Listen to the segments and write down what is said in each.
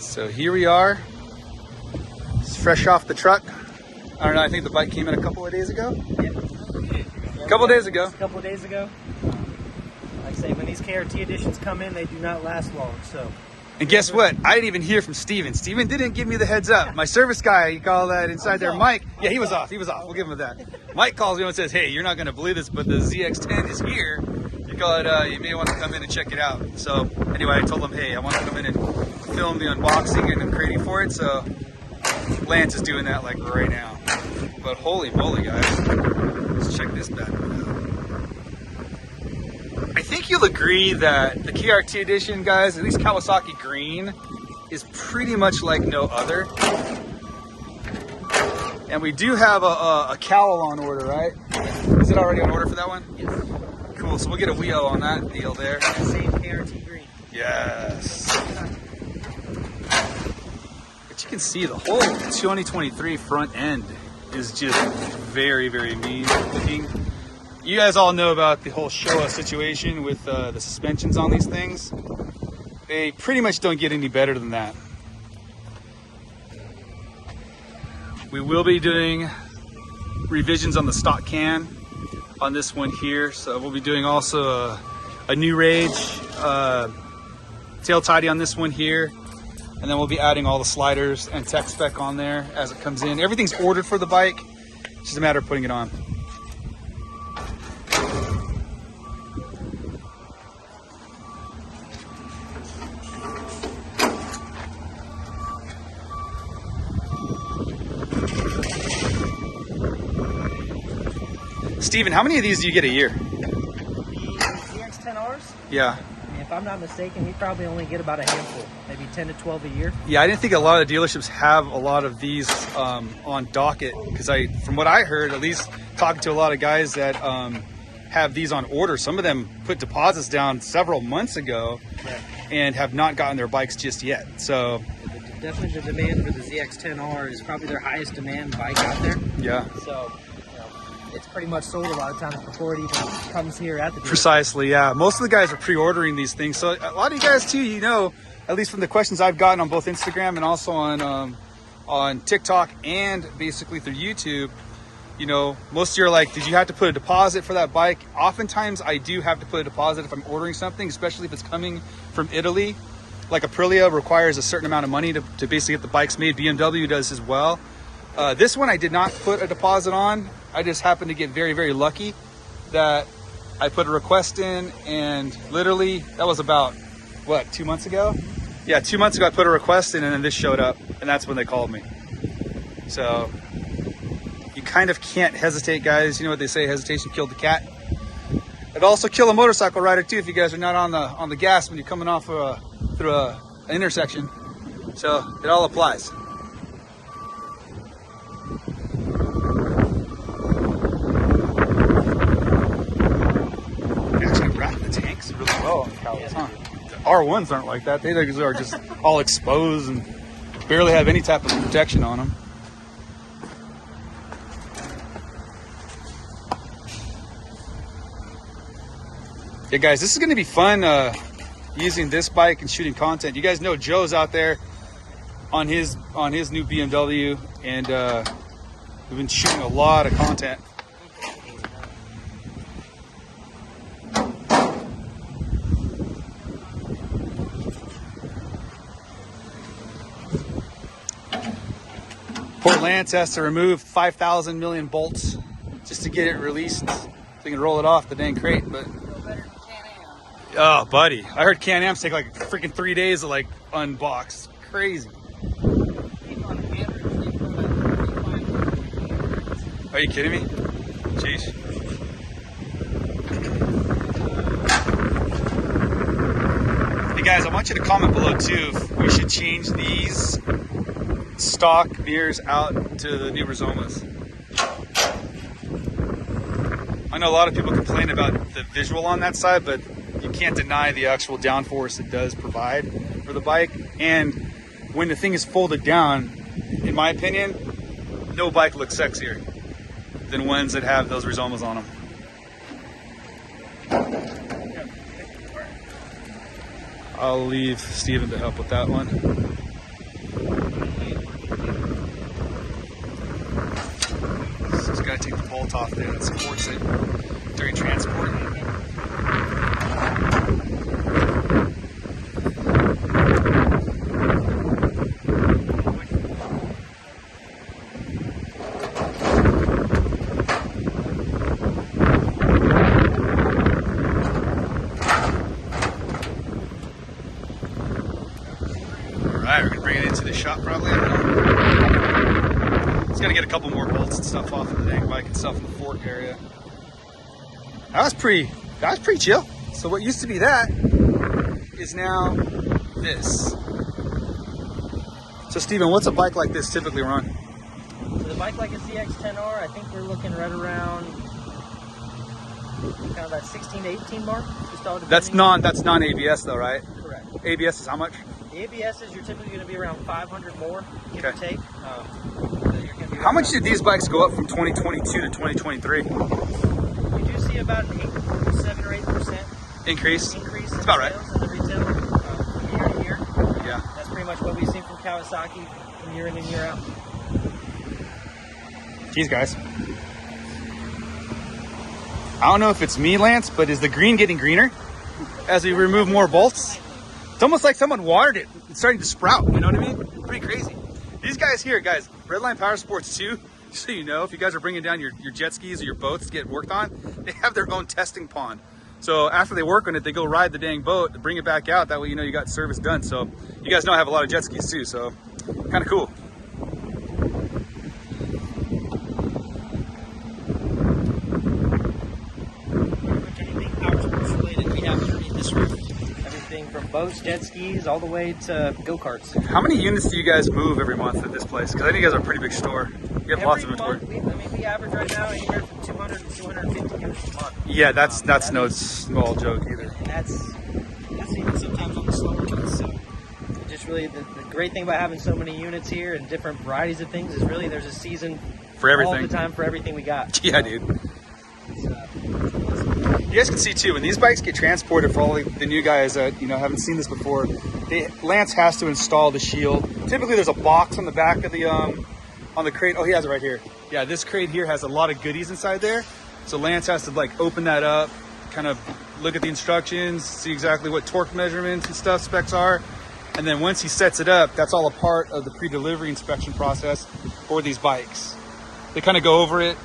So here we are. It's fresh off the truck. I don't know, I think the bike came in a couple of days ago. Yeah. A couple of days ago. A couple of days ago. Like I say, when these KRT editions come in, they do not last long. So. And guess what? I didn't even hear from Steven. Steven didn't give me the heads up. My service guy, you call that inside there, Mike. Yeah, he was off. He was off. We'll give him that. Mike calls me and says, hey, you're not going to believe this, but the ZX-10 is here. You call it, you may want to come in and check it out. So anyway, I told him, hey, I want to come in and film the unboxing and creating for it. So Lance is doing that like right now. But holy moly, guys. Let's check this bad one out. I think you'll agree that the KRT edition, guys, at least Kawasaki Green, is pretty much like no other. And we do have a cowl on order, right? Is it already on order for that one? Yes. Cool, so we'll get a wheel on that deal there. That same KRT green. Yes. But you can see the whole 2023 front end is just very, very mean looking. You guys all know about the whole Showa situation with the suspensions on these things. They pretty much don't get any better than that. We will be doing revisions on the stock can on this one here. So we'll be doing also a new Rage tail tidy on this one here. And then we'll be adding all the sliders and tech spec on there as it comes in. Everything's ordered for the bike. It's just a matter of putting it on. Steven, how many of these do you get a year? The ZX-10Rs? Yeah. If I'm not mistaken, we probably only get about a handful, maybe 10 to 12 a year. Yeah, I didn't think a lot of dealerships have a lot of these on docket, because from what I heard, at least talking to a lot of guys that have these on order, some of them put deposits down several months ago and have not gotten their bikes just yet. So definitely the demand for the ZX-10R is probably their highest demand bike out there. Yeah. So it's pretty much sold a lot of times before it even comes here at the dealership. Precisely, yeah. Most of the guys are pre-ordering these things. So a lot of you guys too, you know, at least from the questions I've gotten on both Instagram and also on TikTok and basically through YouTube, you know, most of you are like, did you have to put a deposit for that bike? Oftentimes I do have to put a deposit if I'm ordering something, especially if it's coming from Italy. Like Aprilia requires a certain amount of money to basically get the bikes made. BMW does as well. This one I did not put a deposit on. I just happened to get very, very lucky that I put a request in, and literally that was about, what, 2 months ago? Yeah, 2 months ago I put a request in and then this showed up, and that's when they called me. So you kind of can't hesitate, guys. You know what they say, hesitation killed the cat. It'd also kill a motorcycle rider too if you guys are not on the gas when you're coming off through an intersection. So it all applies. Really well on the Cows, huh? The R1s aren't like that. They are just all exposed and barely have any type of protection on them. Yeah, guys, this is going to be fun using this bike and shooting content. You guys know Joe's out there on his new BMW, and we've been shooting a lot of content. Poor Lance has to remove 5,000 million bolts just to get it released so he can roll it off the dang crate. But oh, buddy, I heard Can-Am's take like freaking 3 days to like unbox. It's crazy. Are you kidding me? Jeez. Hey guys, I want you to comment below too if we should change these stock mirrors out to the new Rizomas. I know a lot of people complain about the visual on that side, but you can't deny the actual downforce it does provide for the bike. And when the thing is folded down, in my opinion, no bike looks sexier than ones that have those Rizomas on them. I'll leave Steven to help with that one. that supports it during transport. Alright, we're gonna bring it into the shop probably. I don't know. It's gonna get a couple more bolts and stuff off of the dang bike itself in the fork area. That was pretty chill. So what used to be that is now this. So Steven, what's a bike like this typically run? With a bike like a ZX-10R, I think we're looking right around kind of that 16 to 18 mark. Just all That's non-ABS though, right? Correct. ABS is how much? The ABSs, you're typically going to be around 500 more, give or take. How much did these bikes go up from 2022 to 2023? You do see about an 7 or 8% Increase? increase. That's about right. In the retail from year to year. Yeah. That's pretty much what we've seen from Kawasaki from year in and year out. Geez, guys. I don't know if it's me, Lance, but is the green getting greener as we remove more bolts? It's almost like someone watered it. It's starting to sprout, you know what I mean? Pretty crazy. These guys here, guys, Redline Power Sports 2, just so you know, if you guys are bringing down your jet skis or your boats to get worked on, they have their own testing pond. So after they work on it, they go ride the dang boat, bring it back out. That way you know you got service done. So you guys know I have a lot of jet skis too, so kind of cool. Anything power sports related, we have underneath this roof. Everything from boats, jet skis, all the way to go-karts. How many units do you guys move every month at this place? Because I think you guys are a pretty big store. You have lots of inventory. We average right now anywhere from 200 to 250 units a month. Yeah, that's no small joke either. And that's even sometimes on the slower ones. So just really the great thing about having so many units here and different varieties of things is really there's a season For everything. all the time for everything we got. Yeah, dude. You guys can see too, when these bikes get transported, for all the new guys that haven't seen this before, Lance has to install the shield. Typically there's a box on the back of the on the crate. Oh, he has it right here. Yeah, this crate here has a lot of goodies inside there. So Lance has to like open that up, kind of look at the instructions, see exactly what torque measurements and stuff specs are. And then once he sets it up, that's all a part of the pre-delivery inspection process for these bikes. They kind of go over it.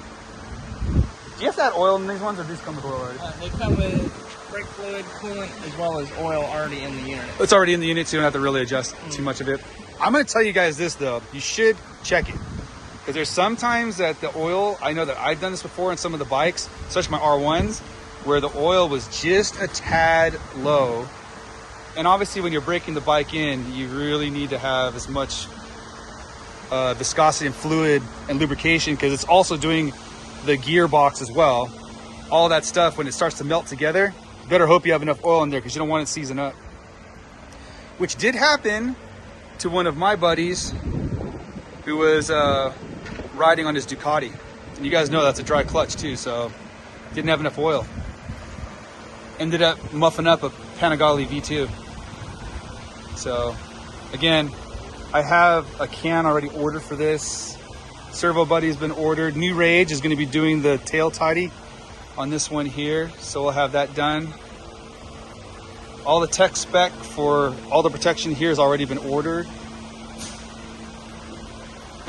Do you have to add oil in these ones, or do these come with oil already? They come with brake fluid, coolant, as well as oil already in the unit. It's already in the unit, so you don't have to really adjust too much of it. I'm going to tell you guys this, though. You should check it. Because there's sometimes that the oil, I know that I've done this before on some of the bikes, especially my R1s, where the oil was just a tad low. And obviously when you're breaking the bike in, you really need to have as much viscosity and fluid and lubrication, because it's also doing the gearbox as well. All that stuff, when it starts to melt together, you better hope you have enough oil in there, because you don't want it to season up. Which did happen to one of my buddies who was riding on his Ducati. And you guys know that's a dry clutch too, so didn't have enough oil. Ended up muffing up a Panigale V2. So again, I have a can already ordered for this. Servo Buddy's been ordered. New Rage is going to be doing the tail tidy on this one here, so we'll have that done. All the tech spec for all the protection here has already been ordered.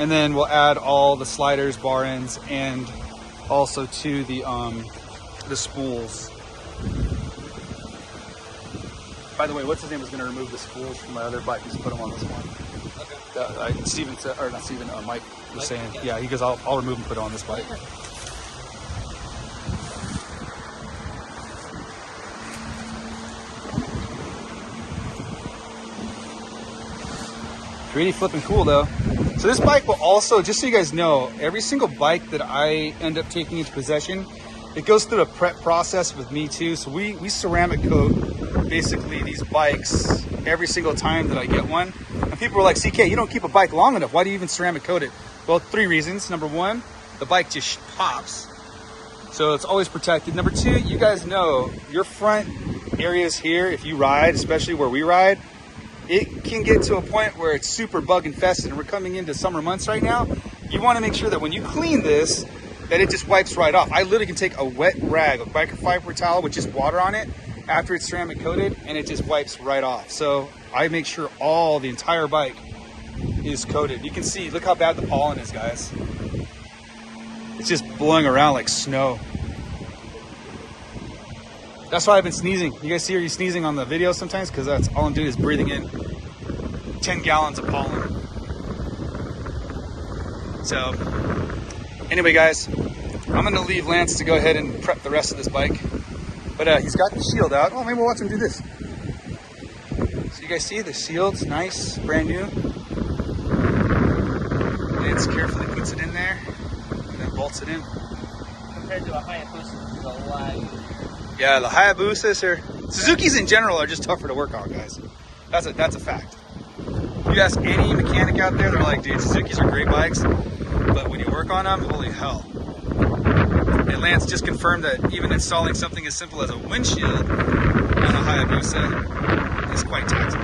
And then we'll add all the sliders, bar ends, and also to the spools. By the way, what's his name is going to remove the spools from my other bike. Just put them on this one. Okay. Steven said, or not Steven, Mike was saying, yeah, he goes, I'll remove and put it on this bike. Pretty flipping cool though. So this bike will also, just so you guys know, every single bike that I end up taking into possession, it goes through a prep process with me too. So we ceramic coat basically these bikes every single time that I get one. And people were like, CK, you don't keep a bike long enough. Why do you even ceramic coat it? Well, 3 reasons. Number 1, the bike just pops. So it's always protected. Number 2, you guys know your front areas here, if you ride, especially where we ride, it can get to a point where it's super bug infested, and we're coming into summer months right now. You want to make sure that when you clean this, that it just wipes right off. I literally can take a wet rag, a microfiber towel with just water on it after it's ceramic coated, and it just wipes right off. So I make sure the entire bike is coated. You can see, look how bad the pollen is, guys. It's just blowing around like snow. That's why I've been sneezing. You guys see you sneezing on the video sometimes? Because that's all I'm doing is breathing in 10 gallons of pollen. So anyway, guys, I'm gonna leave Lance to go ahead and prep the rest of this bike. But he's got the shield out. Oh, maybe we'll watch him do this. So you guys see the shield's nice, brand new. Lance carefully puts it in there and then bolts it in. Compared to a Hayabusa, it's a lot easier. Yeah, the Hayabusas Suzuki's in general are just tougher to work on, guys. That's a fact. If you ask any mechanic out there, they're like, dude, Suzuki's are great bikes, but when you work on them, holy hell. And Lance just confirmed that even installing something as simple as a windshield on a Hayabusa is quite taxing.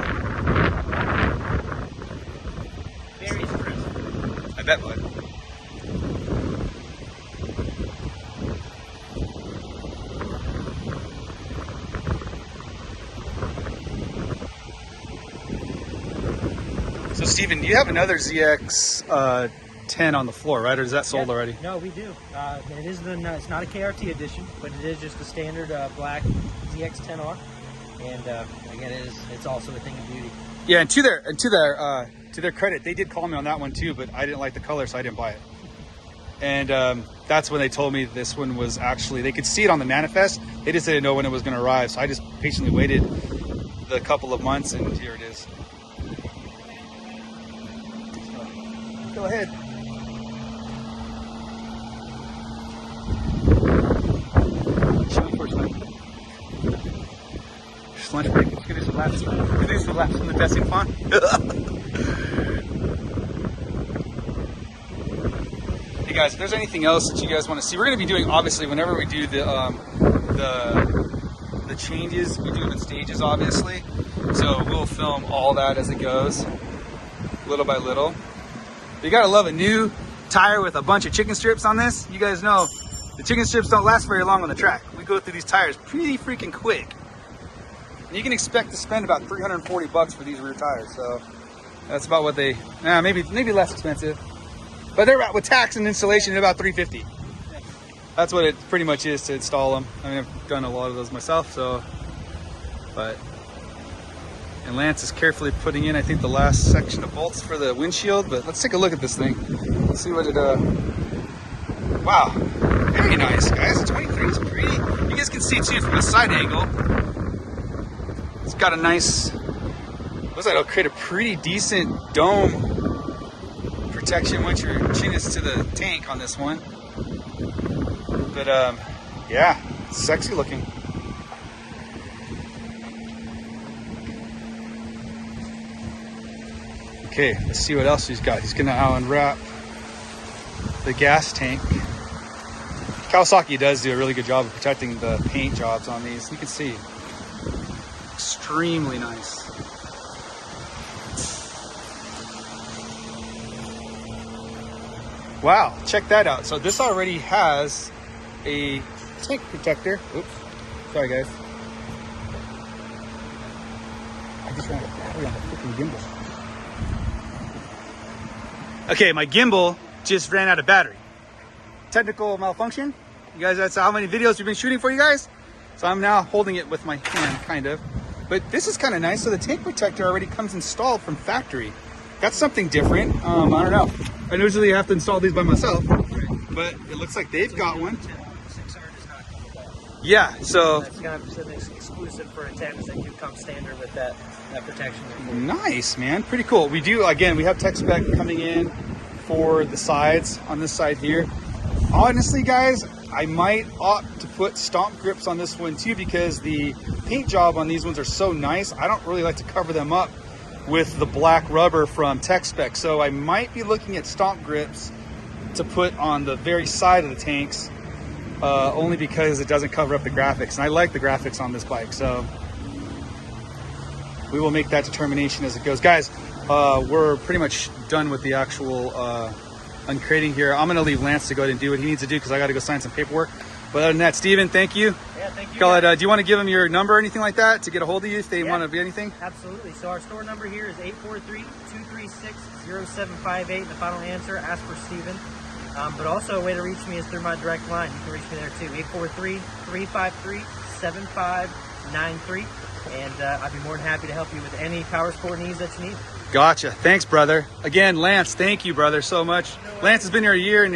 Very stressful. I bet, bud. So Steven, you have another ZX-10 on the floor, right? Or is that sold already? No, we do. It is it's not a KRT edition, but it is just the standard black ZX-10R. And again, it's also a thing of beauty. Yeah, and to their credit, they did call me on that one too, but I didn't like the color, so I didn't buy it. And that's when they told me this one was actually, they could see it on the manifest. They just didn't know when it was going to arrive, so I just patiently waited the couple of months, and here it is. Go ahead. Show me first, man. Just lunch break. Let's do some laps. Let's do some laps in the testing pond. Hey guys, if there's anything else that you guys want to see, we're going to be doing, obviously, whenever we do the changes, we do them in stages, obviously. So we'll film all that as it goes, little by little. You gotta love a new tire with a bunch of chicken strips on this. You guys know the chicken strips don't last very long on the track. We go through these tires pretty freaking quick. And you can expect to spend about $340 for these rear tires. So that's about what they, maybe less expensive. But they're about, with tax and installation, about $350. That's what it pretty much is to install them. I mean, I've done a lot of those myself, so, and Lance is carefully putting in, I think, the last section of bolts for the windshield, but let's take a look at this thing. Let's see what it, wow, very nice, guys. 23 is pretty. You guys can see, too, from a side angle. It's got a nice, looks like it'll create a pretty decent dome protection once your chin is to the tank on this one. But, yeah, sexy looking. Okay, let's see what else he's got. He's gonna now unwrap the gas tank. Kawasaki does do a really good job of protecting the paint jobs on these. You can see, extremely nice. Wow, check that out. So this already has a tank protector. Oops, sorry guys. I just ran out of battery on the freaking gimbal. Okay, my gimbal just ran out of battery. Technical malfunction. You guys, that's how many videos we've been shooting for you guys. So I'm now holding it with my hand, kind of. But this is kind of nice. So the tank protector already comes installed from factory. That's something different. I don't know. I usually have to install these by myself, but it looks like they've got one. Yeah, so that's kind of exclusive for a 10, that you come standard with that protection. Nice, man. Pretty cool. We do, again, we have tech spec coming in for the sides on this side here. Honestly, guys, I might opt to put stomp grips on this one too, because the paint job on these ones are so nice. I don't really like to cover them up with the black rubber from tech spec. So I might be looking at stomp grips to put on the very side of the tanks, only because it doesn't cover up the graphics. And I like the graphics on this bike. So we will make that determination as it goes. Guys, we're pretty much done with the actual uncrating here. I'm gonna leave Lance to go ahead and do what he needs to do because I got to go sign some paperwork. But other than that, Steven, thank you. Yeah, thank you. Khaled, do you want to give them your number or anything like that to get a hold of you if they Yeah. want to be anything? Absolutely. So our store number here is 843-236-0758. The final answer, ask for Steven. But also a way to reach me is through my direct line. You can reach me there too, 843-353-7593. And I'd be more than happy to help you with any power sport needs that you need. Gotcha. Thanks, brother. Again, Lance, thank you, brother, so much. Lance has been here a year, and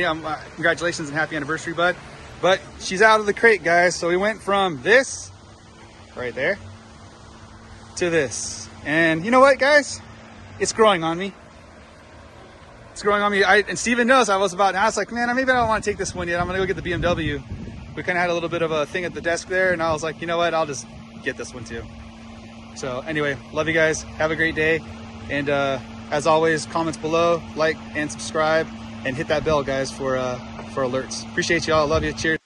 congratulations and happy anniversary, bud. But she's out of the crate, guys. So we went from this right there to this. And you know what, guys? It's growing on me. It's growing on me. And Steven knows I was like, man, maybe I don't want to take this one yet. I'm going to go get the BMW. We kind of had a little bit of a thing at the desk there, and I was like, you know what? I'll just get this one too. So anyway, love you guys. Have a great day. And as always, comments below, like and subscribe, and hit that bell, guys, for alerts. Appreciate y'all. Love you. Cheers.